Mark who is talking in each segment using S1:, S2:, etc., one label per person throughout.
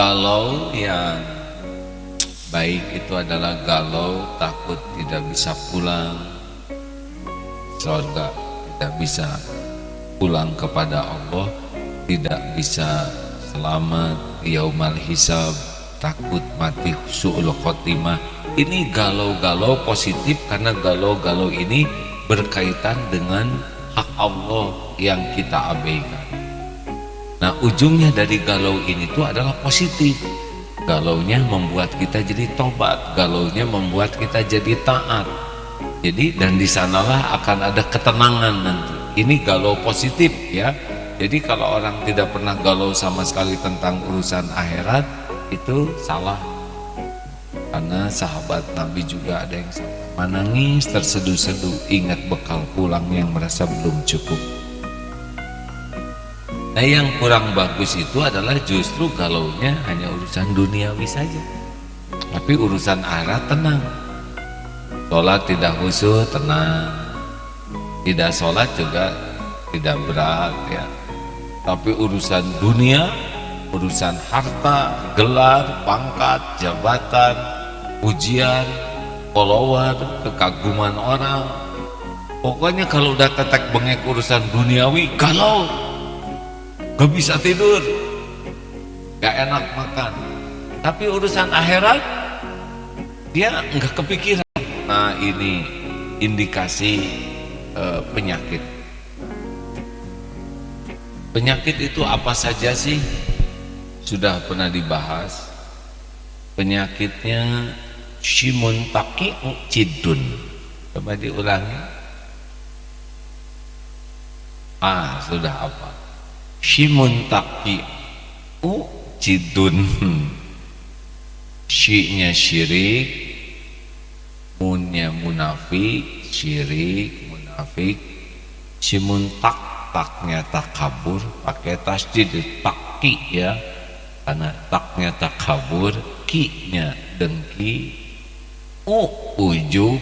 S1: Galau yang baik itu adalah galau takut tidak bisa pulang surga, tidak bisa pulang kepada Allah, tidak bisa selamat yaumal hisab, takut mati su'ul khotimah. Ini galau-galau positif karena galau-galau ini berkaitan dengan hak Allah yang kita abaikan. Nah, ujungnya dari galau ini tuh adalah positif. Galaunya membuat kita jadi tobat, galaunya membuat kita jadi taat. Jadi dan di sanalah akan ada ketenangan nanti. Ini galau positif ya. Jadi kalau orang tidak pernah galau sama sekali tentang urusan akhirat itu salah. Karena sahabat Nabi juga ada yang sampai menangis terseduh-seduh ingat bekal pulang yang merasa belum cukup. Nah, yang kurang bagus itu adalah justru galaunya hanya urusan duniawi saja, tapi urusan akhirat tenang. Sholat tidak khusyuk, tenang. Tidak sholat juga tidak berat ya. Tapi urusan dunia, urusan harta, gelar, pangkat, jabatan, pujian, follower, kekaguman orang, pokoknya kalau udah tetek bengek urusan duniawi, galau, gak bisa tidur, gak enak makan. Tapi urusan akhirat dia nggak kepikiran. Nah, ini indikasi penyakit. Penyakit itu apa saja sih? Sudah pernah dibahas. Penyakitnya syimun taqi'u cidun. Coba diulangi. Sudah apa? Syimun taqi'u cidun. Syi'nya syirik, munnya munafik, syirik, munafik. Syimun taknya takabur, pakai tasdid takki ya, karena taknya takabur, ki-nya dengki, ujub,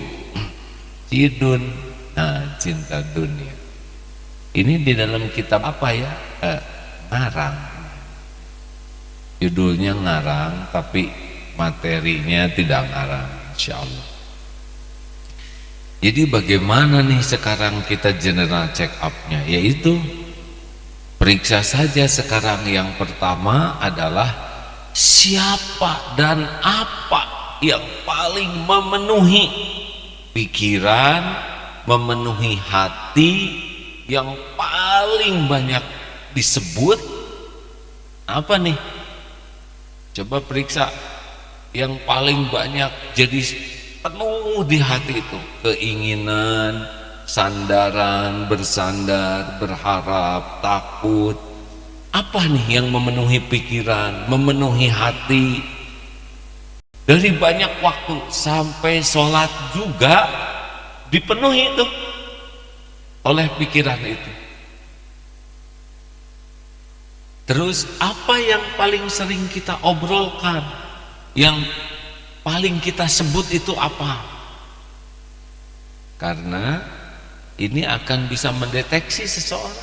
S1: cidun. Nah, cinta dunia. Ini di dalam kitab apa ya? Ngarang. Judulnya ngarang, tapi materinya tidak ngarang, insya Allah. Jadi bagaimana nih sekarang kita general check up-nya? Yaitu periksa saja sekarang. Yang pertama adalah siapa dan apa yang paling memenuhi pikiran, memenuhi hati, yang paling banyak disebut apa nih? Coba periksa yang paling banyak jadi penuh di hati itu, keinginan, sandaran, bersandar, berharap, takut. Apa nih yang memenuhi pikiran, memenuhi hati? Dari banyak waktu sampai sholat juga dipenuhi itu oleh pikiran itu. Terus apa yang paling sering kita obrolkan, yang paling kita sebut itu apa? Karena ini akan bisa mendeteksi seseorang.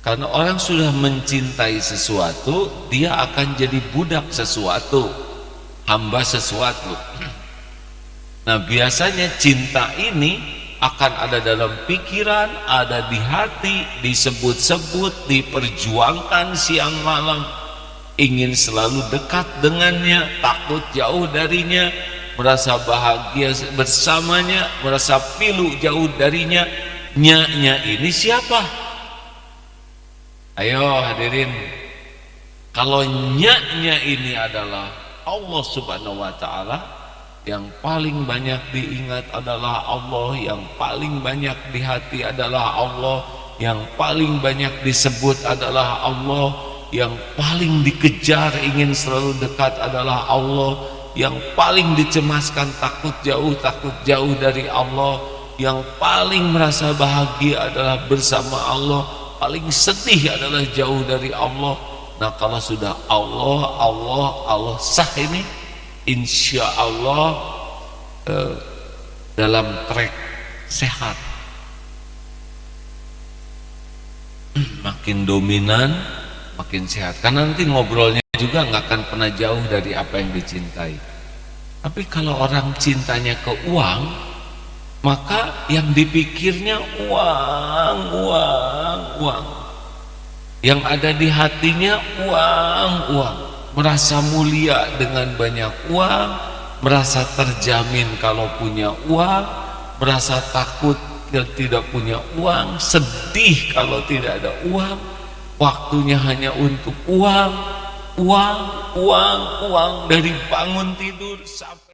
S1: Karena orang sudah mencintai sesuatu, dia akan jadi budak sesuatu, hamba sesuatu. Nah, biasanya cinta ini akan ada dalam pikiran, ada di hati, disebut-sebut, diperjuangkan siang malam, ingin selalu dekat dengannya, takut jauh darinya, merasa bahagia bersamanya, merasa pilu jauh darinya. Nya ini siapa? Ayo hadirin, kalau nya ini adalah Allah subhanahu wa ta'ala, yang paling banyak diingat adalah Allah, yang paling banyak di hati adalah Allah, yang paling banyak disebut adalah Allah, yang paling dikejar ingin selalu dekat adalah Allah, yang paling dicemaskan takut jauh dari Allah, yang paling merasa bahagia adalah bersama Allah, paling sedih adalah jauh dari Allah. Nah, kalau sudah Allah sah ini, insya Allah dalam track sehat. Makin dominan makin sehat, karena nanti ngobrolnya juga nggak akan pernah jauh dari apa yang dicintai. Tapi kalau orang cintanya ke uang, maka yang dipikirnya uang, uang, uang. Yang ada di hatinya uang, uang. Merasa mulia dengan banyak uang, merasa terjamin kalau punya uang, merasa takut tidak punya uang, sedih kalau tidak ada uang, waktunya hanya untuk uang, uang, uang, uang, dari bangun tidur sampai